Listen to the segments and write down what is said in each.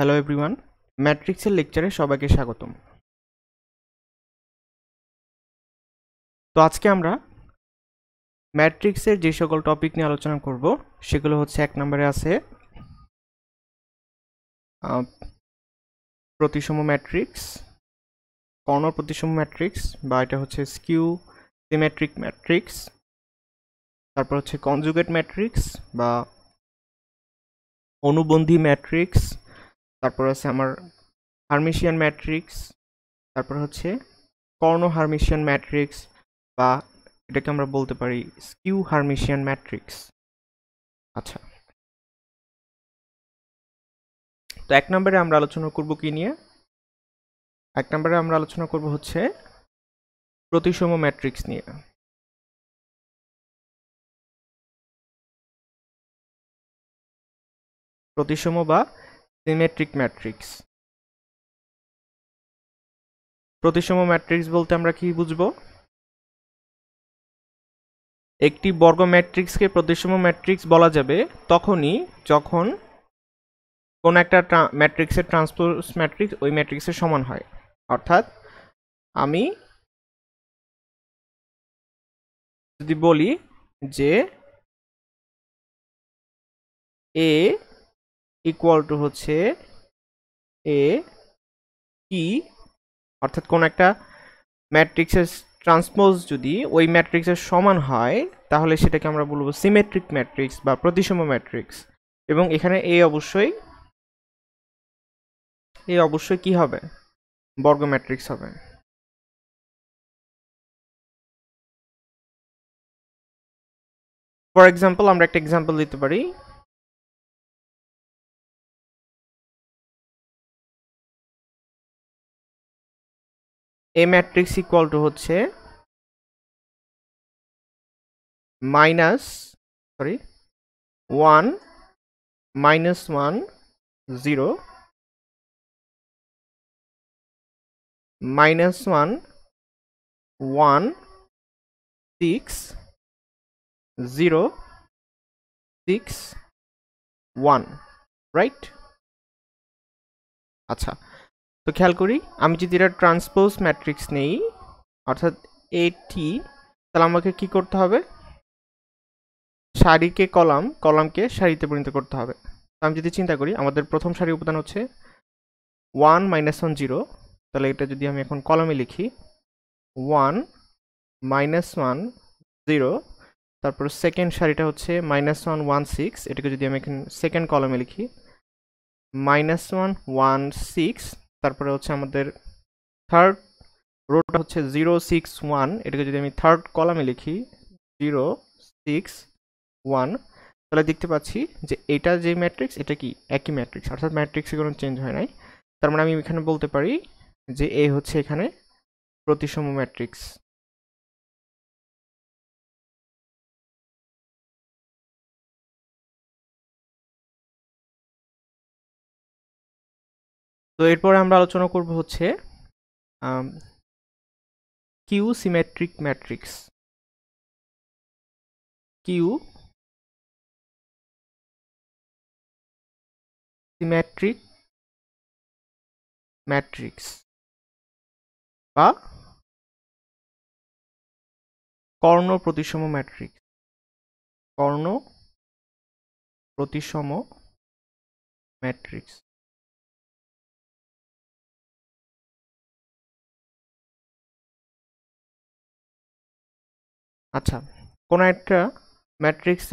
Hello everyone, ম্যাট্রিক্সের লেকচারে সবাইকে স্বাগতম। তো আজকে আমরা ম্যাট্রিক্সের যে সকল টপিক নিয়ে আলোচনা করব সেগুলো হচ্ছে 1 নম্বরে আছে প্রতিসম ম্যাট্রিক্স, কর্ণ প্রতিসম ম্যাট্রিক্স বা এটা হচ্ছে স্কিউ সিমেট্রিক ম্যাট্রিক্স, তারপর হচ্ছে কনজুগেট ম্যাট্রিক্স বা অনুবন্ধী ম্যাট্রিক্স, তারপর আছে আমার হার্মিশিয়ান ম্যাট্রিক্স, তারপর হচ্ছে কর্ণ হার্মিশিয়ান ম্যাট্রিক্স বা এটাকে আমরা বলতে পারি স্কিউ হার্মিশিয়ান ম্যাট্রিক্স। আচ্ছা, তো 1 নম্বরে আমরা আলোচনা করব কি নিয়ে? 1 নম্বরে আমরা আলোচনা করব হচ্ছে প্রতিসম ম্যাট্রিক্স নিয়ে। প্রতিসম বা সিমেট্রিক ম্যাট্রিক্স। প্রতিসম ম্যাট্রিক্স বলতে আমরা কি বুঝবো? একটি বর্গ ম্যাট্রিক্সকে প্রতিসম ম্যাট্রিক্স বলা যাবে তখনই যখন কোন একটা ম্যাট্রিক্সের ট্রান্সপোজ ম্যাট্রিক্স ওই ম্যাট্রিক্সের সমান হয়। অর্থাৎ আমি যদি বলি যে এ ইকুয়াল টু হচ্ছে এ কি, অর্থাৎ কোন একটা ম্যাট্রিক্সের ট্রান্সপোজ যদি ওই ম্যাট্রিক্সের সমান হয় তাহলে সেটাকে আমরা বলবো সিমেট্রিক ম্যাট্রিক্স বা প্রতিসম ম্যাট্রিক্স। এবং এখানে অবশ্যই কি হবে? বর্গ ম্যাট্রিক্স হবে। ফর এক্সাম্পল আমরা একটা এক্সাম্পল দিতে পারি। এ ম্যাট্রিক্স ইকুয়াল টু হচ্ছে -1 -1 0 -1 1 6 0 6 1, রাইট? আচ্ছা, তো খেয়াল করি, আমি যদি এটা ট্রান্সপোজ ম্যাট্রিক্স নেই অর্থাৎ এটি, তাহলে আমাকে কি করতে হবে? সারিকে কলামকে সারিতে পরিণত করতে হবে। আমি যদি চিন্তা করি, আমাদের প্রথম সারি উপাদান হচ্ছে 1 -1 0, তাহলে এটা যদি আমি এখন কলামে লিখি 1 -1 0, তারপর সেকেন্ড সারিটা হচ্ছে -1 1 6, এটাকে যদি আমি এখন সেকেন্ড কলামে লিখি -1 1 6, তারপরে হচ্ছে আমাদের থার্ড রোটা হচ্ছে 0 6 1, এটাকে যদি আমি থার্ড কলামে লিখি 0 6 1, তাহলে দেখতে পাচ্ছি যে এটা যে ম্যাট্রিক্স এটা কি একই ম্যাট্রিক্স, অর্থাৎ ম্যাট্রিক্সে কোনো চেঞ্জ হয় নাই। তার মানে আমি এখানে বলতে পারি যে এ হচ্ছে এখানে প্রতিসম ম্যাট্রিক্স। তো এরপরে আমরা আলোচনা করব হচ্ছে skew symmetric matrix. Skew symmetric matrix বা কর্ণ প্রতিসম ম্যাট্রিক্স। কর্ণ প্রতিসম ম্যাট্রিক্স। আচ্ছা, কোনো একটা ম্যাট্রিক্স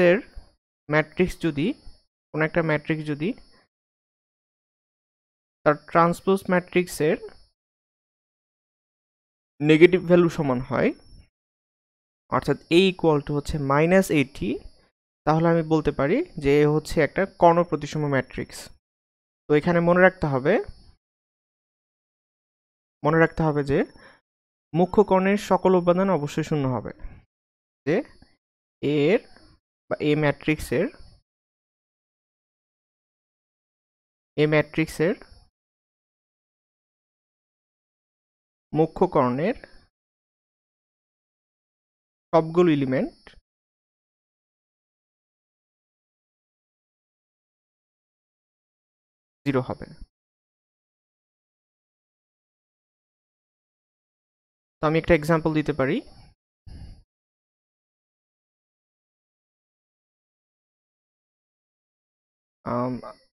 যদি তার ট্রান্সপোজ ম্যাট্রিক্সের নেগেটিভ ভ্যালু সমান হয়, অর্থাৎ এ ইকুয়াল টু হচ্ছে -80, তাহলে আমি বলতে পারি যে এ হচ্ছে একটা কর্ণ প্রতিসম ম্যাট্রিক্স। তো এখানে মনে রাখতে হবে যে মুখ্য কর্ণের সকল উপাদান অবশ্যই শূন্য হবে। যে এর বা এ ম্যাট্রিক্সের মুখ্য কর্ণের সবগুলো এলিমেন্ট জিরো হবে। তো আমি একটা এক্সাম্পল দিতে পারি।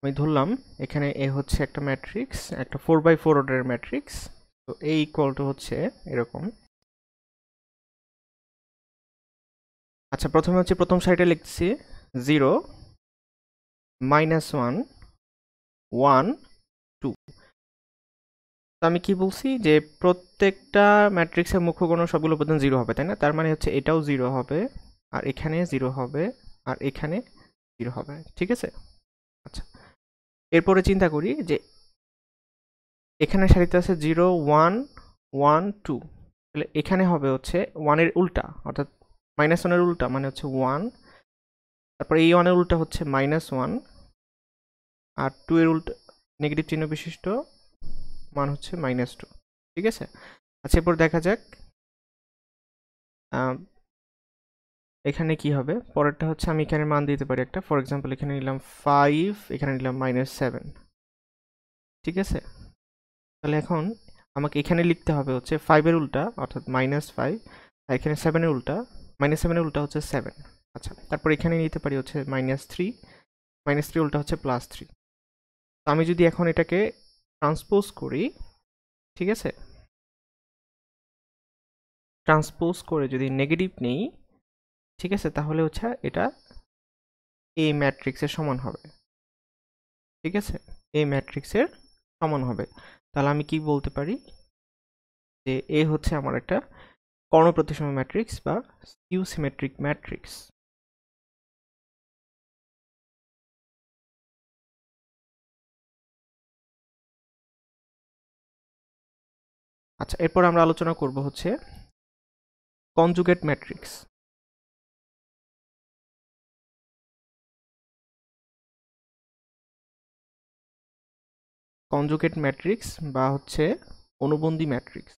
আমি ধরলাম এখানে এ হচ্ছে একটা ম্যাট্রিক্স, একটা 4x4 অর্ডারের ম্যাট্রিক্স। তো এ ইকুয়াল টু হচ্ছে এরকম। আচ্ছা, প্রথমে হচ্ছে প্রথম সাইডে লিখছি 0 -1 1 2। তো আমি কি বলছি যে প্রত্যেকটা ম্যাট্রিক্সের মুখ্য গণ সবগুলো উপাদান 0 হবে, তাই না? তার মানে হচ্ছে এটাও 0 হবে, আর এখানে 0 হবে, আর এখানে 0 হবে, ঠিক আছে? আচ্ছা, এরপরে চিন্তা করি যে এখানে সারিতে আছে 0 1 1 2, তাহলে এখানে হবে হচ্ছে 1 এর উল্টা, অর্থাৎ -1 এর উল্টা মানে হচ্ছে 1, তারপর এই 1 এর উল্টা হচ্ছে -1, আর 2 এর উল্টা নেগেটিভ চিহ্ন বিশিষ্ট মান হচ্ছে -2, ঠিক আছে? আচ্ছা, এরপর দেখা যাক এখানে কি হবে। পরেরটা হচ্ছে আমি এখানে মান দিতে পারি একটা, ফর এক্সাম্পল এখানে নিলাম 5, এখানে নিলাম -7, ঠিক আছে? তাহলে এখন আমাকে এখানে লিখতে হবে হচ্ছে 5 এর উল্টা অর্থাৎ -5, আর এখানে 7 এর উল্টা, -7 এর উল্টা হচ্ছে 7। আচ্ছা, তারপর এখানে নিতে পারি হচ্ছে -3, -3 উল্টা হচ্ছে +3। তো আমি যদি এখন এটাকে ট্রান্সপোজ করি, ঠিক আছে, ট্রান্সপোজ করে যদি নেগেটিভ নেই, ঠিক আছে, তাহলে হচ্ছে এটা এই ম্যাট্রিক্সের সমান হবে, ঠিক আছে? এই ম্যাট্রিক্সের সমান হবে। তাহলে আমি কি বলতে পারি যে এ হচ্ছে আমার একটা কর্ণপ্রতিসম ম্যাট্রিক্স বা স্কিউ সিমেট্রিক ম্যাট্রিক্স। আচ্ছা, এরপর আমরা আলোচনা করব হচ্ছে কনজুগেট ম্যাট্রিক্স। কনজুগেট ম্যাট্রিক্স বা হচ্ছে অনুবন্ধী ম্যাট্রিক্স।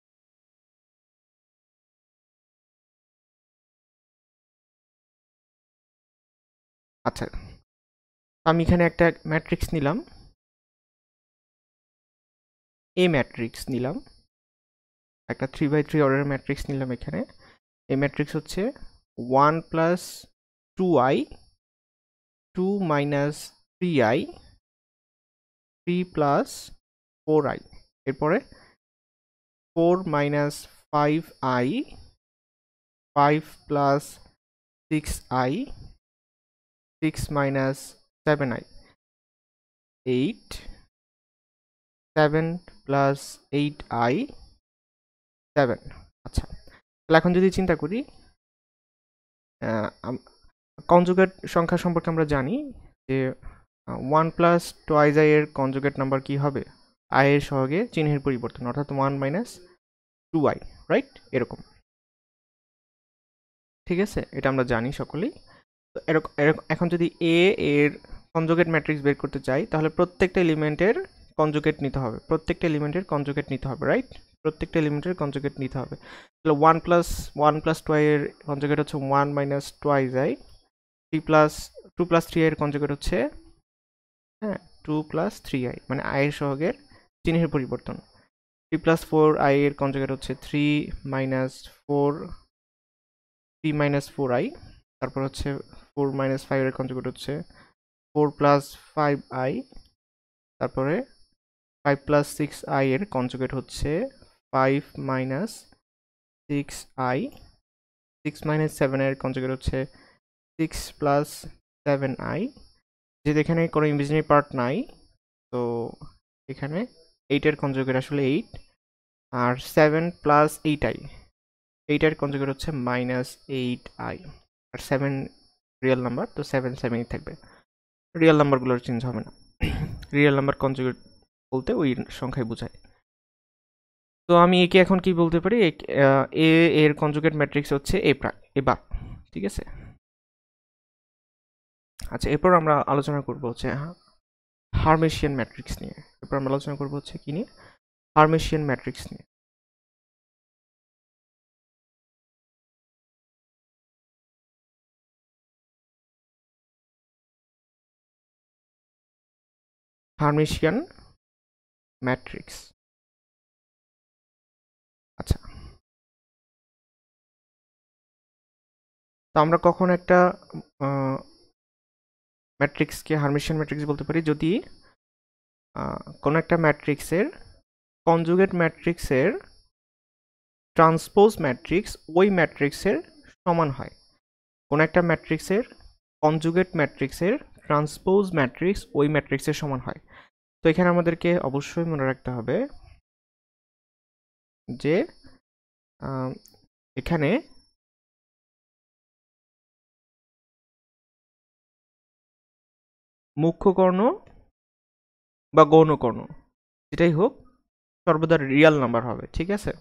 আচ্ছা, আমি এখানে একটা ম্যাট্রিক্স নিলাম, এ ম্যাট্রিক্স নিলাম, একটা 3x3 অর্ডারের ম্যাট্রিক্স নিলাম এখানে। এই ম্যাট্রিক্স হচ্ছে 1 plus 2i, 2 minus 3i, 3 plus 4i, এরপরে 4 minus 5i, 5 plus 6i, 6 minus 7i, 8, 7 plus 8i, 7। আচ্ছা, তাহলে এখন যদি চিন্তা করি কনজুগেট সংখ্যা সম্পর্কে আমরা জানি যে 1 প্লাস টোয়াইজ আই এর কনজুগেট নাম্বার কি হবে? আই এর সহগে চিহ্নের পরিবর্তন, অর্থাৎ 1 মাইনাস 2i, রাইট? এরকম, ঠিক আছে? এটা আমরা জানি সকলেই। তো এরকম এখন যদি এ এর কনজুগেট ম্যাট্রিক্স বের করতে চাই, তাহলে প্রত্যেকটা এলিমেন্টের কনজুগেট নিতে হবে, প্রত্যেকটা এলিমেন্টের কনজুগেট নিতে হবে, রাইট? প্রত্যেকটা এলিমেন্টের কনজুগেট নিতে হবে। তাহলে 1 প্লাস 2i এর কনজুগেট হচ্ছে 1 minus twice I, 2 plus 3i এর কনজুগেট হচ্ছে, হ্যাঁ, 2 প্লাস 3i, মানে i এর সহগের চিহ্নের পরিবর্তন। 3 প্লাস 4i এর কনজুগেট হচ্ছে 3 মাইনাস 4i, তারপর হচ্ছে 4 মাইনাস 5 এর কনজুগেট হচ্ছে 4 প্লাস 5i, তারপরে 5 প্লাস 6i এর কনজুগেট হচ্ছে 5 মাইনাস 6i, 6 মাইনাস 7 এর কনজুগেট হচ্ছে 6 প্লাস 7i। যেহেতু এখানে কোনো ইমাজিনারি পার্ট নাই, তো এখানে 8 এর কনজুগেট আসলে 8, আর 7 প্লাস 8i, 8 এর কনজুগেট হচ্ছে -8i, আর 7 রিয়েল নাম্বার, তো 7 7ই থাকবে, রিয়েল নাম্বারগুলোর চেঞ্জ হবে না। রিয়েল নাম্বার কনজুগেট বলতে ওই সংখ্যায় বোঝায়। তো আমি একে এখন কি বলতে পারি, এ এর কনজুগেট ম্যাট্রিক্স হচ্ছে এ বার, ঠিক আছে? আচ্ছা, এরপর আমরা আলোচনা করব হচ্ছে হার্মেশিয়ান ম্যাট্রিক্স নিয়ে। এরপর আমরা আলোচনা করব হচ্ছে কি নিয়ে? হার্মেশিয়ান ম্যাট্রিক্স নিয়ে। হার্মেশিয়ান ম্যাট্রিক্স। আচ্ছা, তো আমরা কখন একটা ম্যাট্রিক্সকে হার্মিশিয়ান ম্যাট্রিক্স বলতে পারি যদি কোনো একটা ম্যাট্রিক্সের কনজুগেট ম্যাট্রিক্সের ট্রান্সপোজ ম্যাট্রিক্স ওই ম্যাট্রিক্সের সমান হয়। কোনো একটা ম্যাট্রিক্সের কনজুগেট ম্যাট্রিক্সের ট্রান্সপোজ ম্যাট্রিক্স ওই ম্যাট্রিক্সের সমান হয়। তো এখানে আমাদেরকে অবশ্যই মনে রাখতে হবে যে এখানে মুখ্য কর্ণ বা গৌণ কর্ণ যেটাই হোক সর্বদা রিয়াল নাম্বার হবে, ঠিক আছে?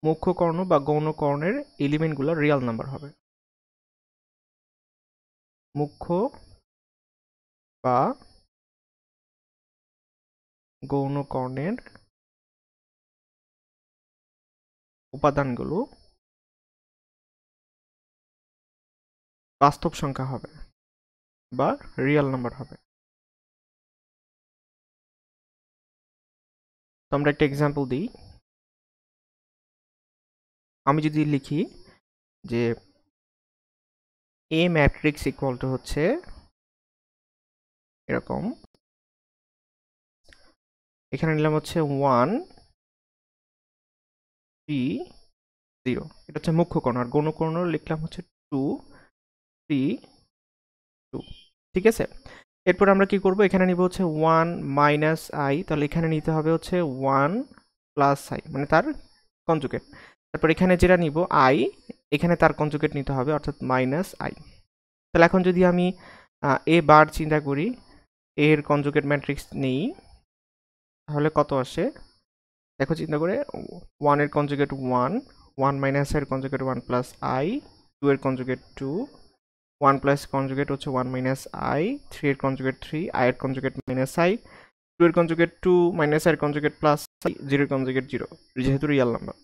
মুখ্য কর্ণ বা গৌণ কর্ণের এলিমেন্টগুলো রিয়াল নাম্বার হবে। মুখ্য বা গৌণ কর্ণের উপাদানগুলো বাস্তব সংখ্যা হবে বা রিয়াল নাম্বার হবে। তো আমরা একটা এক্সাম্পল দিই। আমি যদি লিখি যে এ ম্যাট্রিক্স ইকুয়াল টু হচ্ছে এরকম, এখানে নিলাম হচ্ছে 1 3 0, এটা হচ্ছে মুখ্য কর্ণ, আর গৌণ কর্ণ লিখলাম হচ্ছে 2 3 2, ঠিক আছে? এরপর আমরা কি করব, এখানে নিব হচ্ছে 1 মাইনাস আই, তাহলে এখানে নিতে হবে হচ্ছে 1 প্লাস আই মানে তার কনজুগেট। তারপর এখানে যেটা নিব আই, এখানে তার কনজুগেট নিতে হবে অর্থাৎ মাইনাস আই। তাহলে এখন যদি আমি এ বার চিন্তা করি, এর কনজুগেট ম্যাট্রিক্স নেই, তাহলে কত আসে দেখো চিন্তা করে। 1 এর কনজুগেট 1, 1 মাইনাস এর কনজুগেট 1 প্লাস আই, 2 এর কনজুগেট 2, 1 প্লাস কনজুগেট হচ্ছে 1 মাইনাস আই, 3 এর কনজুগেট 3, আই এর কনজুগেট মাইনাস আই, 2 এর কনজুগেট 2 মাইনাস আই এর কনজুগেট প্লাস আই, 0 এর কনজুগেট 0, যেহেতু রিয়াল নাম্বার।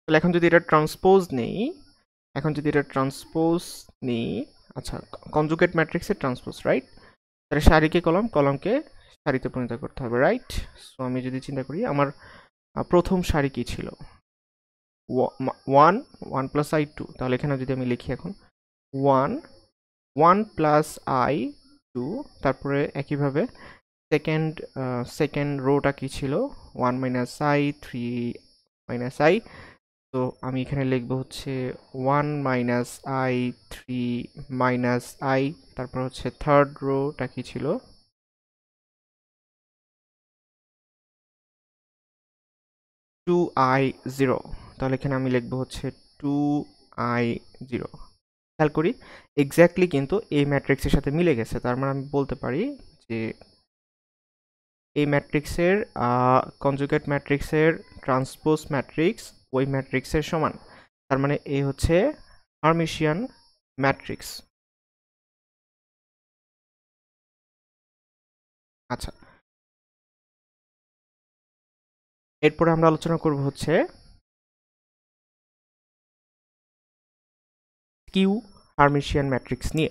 তাহলে এখন যদি এটা ট্রান্সপোজ নেই, আচ্ছা কনজুগেট ম্যাট্রিক্সের ট্রান্সপোজ, রাইট? তাহলে সারিকে কলমকে সারিতে পরিণত করতে হবে, রাইট? সো আমি যদি চিন্তা করি আমার প্রথম সারি কি ছিল, 1 প্লাস আই 2, তাহলে এখানে যদি আমি লিখি এখন 1 প্লাস আই 2, তারপরে একইভাবে সেকেন্ড রোটা কি ছিল 1 মাইনাস আই 3 মাইনাস আই, তো আমি এখানে লিখবো হচ্ছে 1 মাইনাস আই 3 মাইনাস আই, তারপর হচ্ছে থার্ড রোটা কি ছিল 2i 0, তাহলে এখানে আমি লিখবো হচ্ছে 2i 0। খেয়াল করি এক্স্যাক্টলি কিন্তু এই ম্যাট্রিক্সের সাথে মিলে গেছে, তার মানে আমি বলতে পারি যে এই ম্যাট্রিক্সের কনজুগেট ম্যাট্রিক্সের ট্রান্সপোজ ম্যাট্রিক্স ওই ম্যাট্রিক্সের সমান, তার মানে এ হচ্ছে হার্মিশিয়ান ম্যাট্রিক্স। আচ্ছা, এরপরে আমরা আলোচনা করব হচ্ছে স্কিউ হার্মিশিয়ান ম্যাট্রিক্স নিয়ে।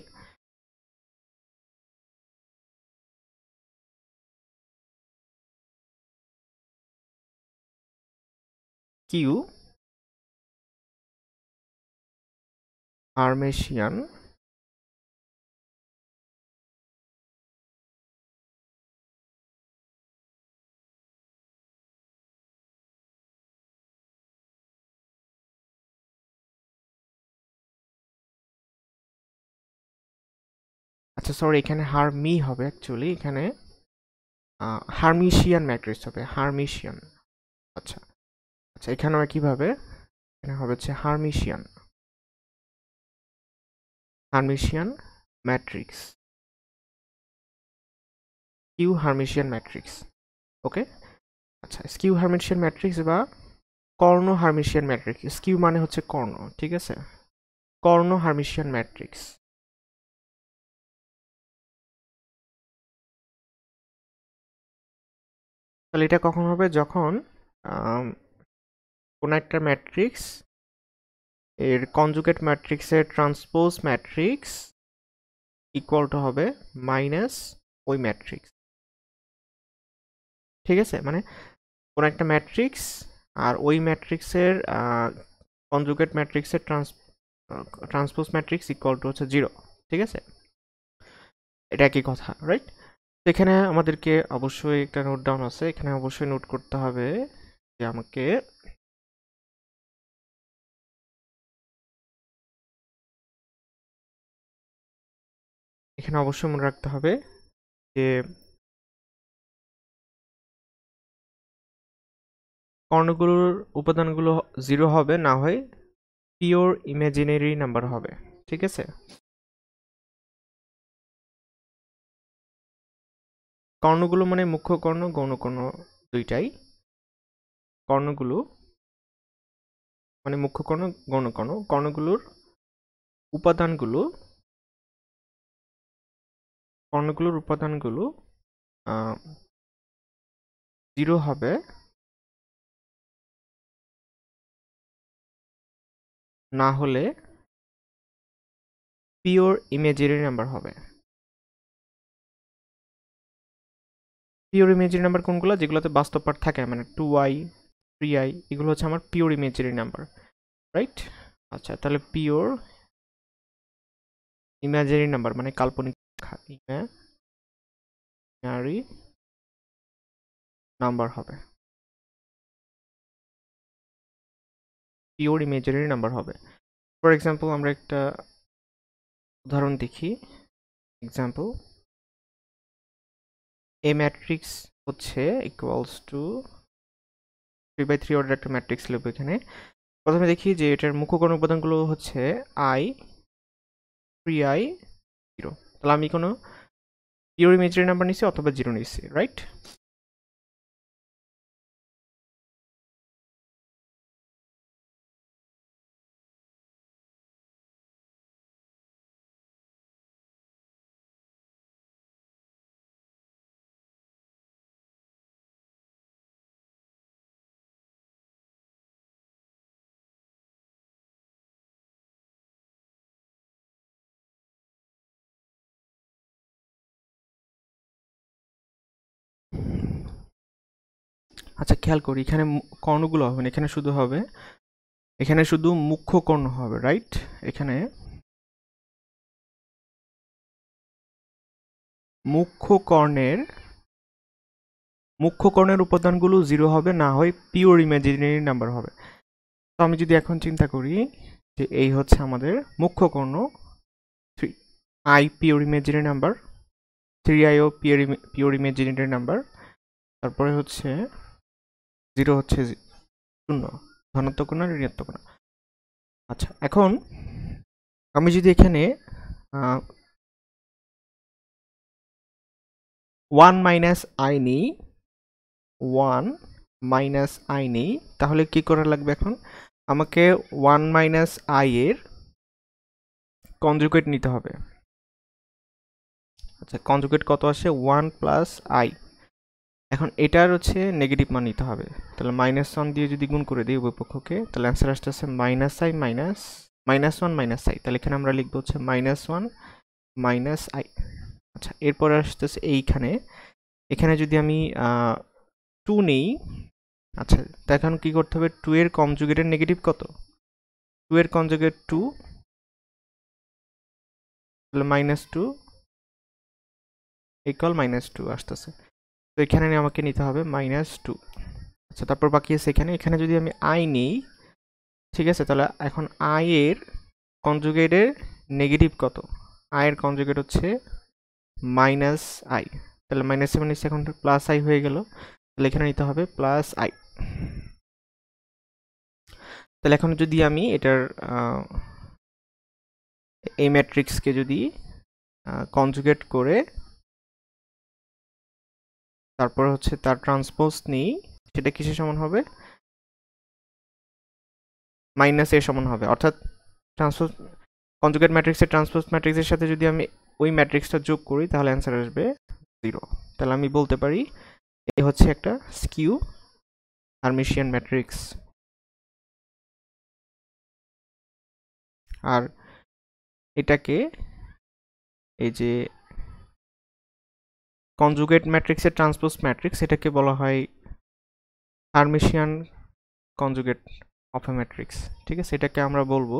স্কিউ হার্মিশিয়ান আচ্ছা সরি, এখানে হারমি হবে অ্যাকচুয়ালি, এখানে হার্মিশিয়ান ম্যাট্রিক্স হবে, হার্মিশিয়ান। আচ্ছা আচ্ছা, এখানেও একইভাবে এখানে হবে হচ্ছে Hermitian matrix, skew Hermitian matrix. Okay, আচ্ছা স্কিউ হার্মিশিয়ান ম্যাট্রিক্স বা কর্ণ হার্মিশিয়ান ম্যাট্রিক্স, স্কিউ মানে হচ্ছে কর্ণ, ঠিক আছে? কর্ণ হার্মিশিয়ান ম্যাট্রিক্স। তাহলে এটা কখন হবে, যখন কোন একটা ম্যাট্রিক্স এর কনজুগেট ম্যাট্রিক্সের ট্রান্সপোজ ম্যাট্রিক্স ইকুয়াল টু হবে মাইনাস ওই ম্যাট্রিক্স, ঠিক আছে? মানে কোন একটা ম্যাট্রিক্স আর ওই ম্যাট্রিক্সের কনজুগেট ম্যাট্রিক্সের ট্রান্সপোজ ম্যাট্রিক্স ইকুয়াল টু হচ্ছে 0, ঠিক আছে? এটা একই কথা, রাইট? এখানে আমাদেরকে অবশ্যই একটা নোট ডাউন আছে, এখানে অবশ্যই নোট করতে হবে যে আমাকে এখানে অবশ্যই মনে রাখতে হবে যে কর্ণগুলোর উপাদানগুলো 0 হবে, না হয় পিওর ইমাজিনারি নাম্বার হবে, ঠিক আছে? কর্ণগুলো মানে মুখ্য কর্ণ, গৌণ কর্ণ দুইটাই। কর্ণগুলো মানে মুখ্য কর্ণ, গৌণ কর্ণ। কর্ণগুলোর উপাদানগুলো 0 হবে, না হলে পিওর ইমাজিনারি নাম্বার হবে। পিওর ইমাজিনারি নাম্বার কোনগুলো? যেগুলোতে বাস্তব পার্ট থাকে, মানে 2i 3i, এগুলো হচ্ছে আমার পিওর ইমাজিনারি নাম্বার, রাইট? আচ্ছা, তাহলে পিওর ইমাজিনারি নাম্বার মানে কাল্পনিক ইমাজিনারি নাম্বার হবে, পিওর ইমাজিনারি নাম্বার হবে। ফর এক্সাম্পল আমরা একটা উদাহরণ দেখি। এক্সাম্পল, এ ম্যাট্রিক্স হচ্ছে ইকুয়ালস টু 3/3 অর্ডার একটা ম্যাট্রিক্স লিখব। এখানে প্রথমে দেখি যে এটার মুখ্য কর্ণ উপাদানগুলো হচ্ছে i 3i 0। তাহলে আমি কোনো পিওর ইমাজিনারি নাম্বার নিছি অথবা 0 নিছি, রাইট? আচ্ছা, খেয়াল করি এখানে কর্ণগুলো হবে না, এখানে শুধু মুখ্য কর্ণ হবে, রাইট? এখানে মুখ্য কর্ণের উপাদানগুলো 0 হবে, না হয় পিওর ইমাজিনারি নাম্বার হবে। তো আমি যদি এখন চিন্তা করি যে এই হচ্ছে আমাদের মুখ্য কর্ণ, 3i pure imaginary number, 3i ও পিওর ইমাজিনারি নাম্বার, তারপরে হচ্ছে 0 হচ্ছে 0, ধনাত্মক না ঋণাত্মক না। আচ্ছা, এখন আমি যদি এখানে 1 মাইনাস i নিই, 1 মাইনাস i নিই, তাহলে কি করা লাগবে? এখন আমাকে 1 মাইনাস i এর কনজুগেট নিতে হবে। আচ্ছা, কনজুগেট কত আসে? 1 প্লাস i। এখন এটার হচ্ছে নেগেটিভ মান নিতে হবে, তাহলে -1 দিয়ে যদি গুণ করে দিই উভয় পক্ষকে, তাহলে অ্যান্সার আসতেছে -i -1 -i। তাহলে এখানে আমরা লিখবো হচ্ছে -1 -i। আচ্ছা, এরপরে আসতেছে এখানে যদি আমি 2 নেই, আচ্ছা, তো এখন কি করতে হবে? 2 এর কনজুগেটের নেগেটিভ কত? 2 এর কনজুগেট 2, তাহলে -2 ইকুয়াল -2 আসতেছে। তো এখানে আমাকে নিতে হবে -2। আচ্ছা, তারপর বাকি আছে এখানে যদি আমি i নিই, ঠিক আছে, তাহলে এখন i এর কনজুগেটের নেগেটিভ কত? i এর কনজুগেট হচ্ছে -i, তাহলে -7 নিচ্ছে, এখন +i হয়ে গেল, তাহলে এখানে নিতে হবে +i। তাহলে এখন যদি আমি এটার এই ম্যাট্রিক্সকে যদি কনজুগেট করে তারপর হচ্ছে তার ট্রান্সপোজ নিই, সেটা কিসের সমান হবে? -a সমান হবে। অর্থাৎ ট্রান্সপোজ কনজুগেট ম্যাট্রিক্সের ট্রান্সপোজ ম্যাট্রিক্সের সাথে যদি আমি ওই ম্যাট্রিক্সটা যোগ করি, তাহলে অ্যান্সার আসবে 0। তাহলে আমি বলতে পারি এই হচ্ছে একটা স্কিউ হার্মিশিয়ান ম্যাট্রিক্স। আর এটাকে এই যে কনজুগেট ম্যাট্রিক্সের ট্রান্সপোজ ম্যাট্রিক্স, এটাকে বলা হয় Hermitian conjugate of A matrix. ঠিক আছে, এটাকে আমরা বলবো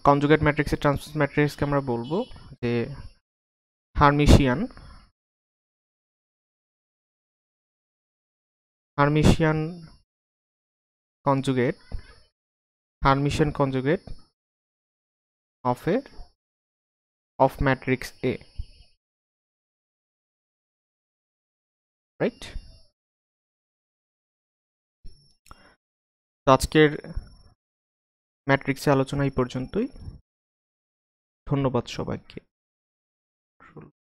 কনজুগেট ম্যাট্রিক্সের ট্রান্সপোজ ম্যাট্রিক্সকে আমরা বলবো যে Hermitian conjugate Hermitian conjugate of matrix A, right? তো আজকের ম্যাট্রিক্সে আলোচনা এই পর্যন্তই। ধন্যবাদ সবাইকে।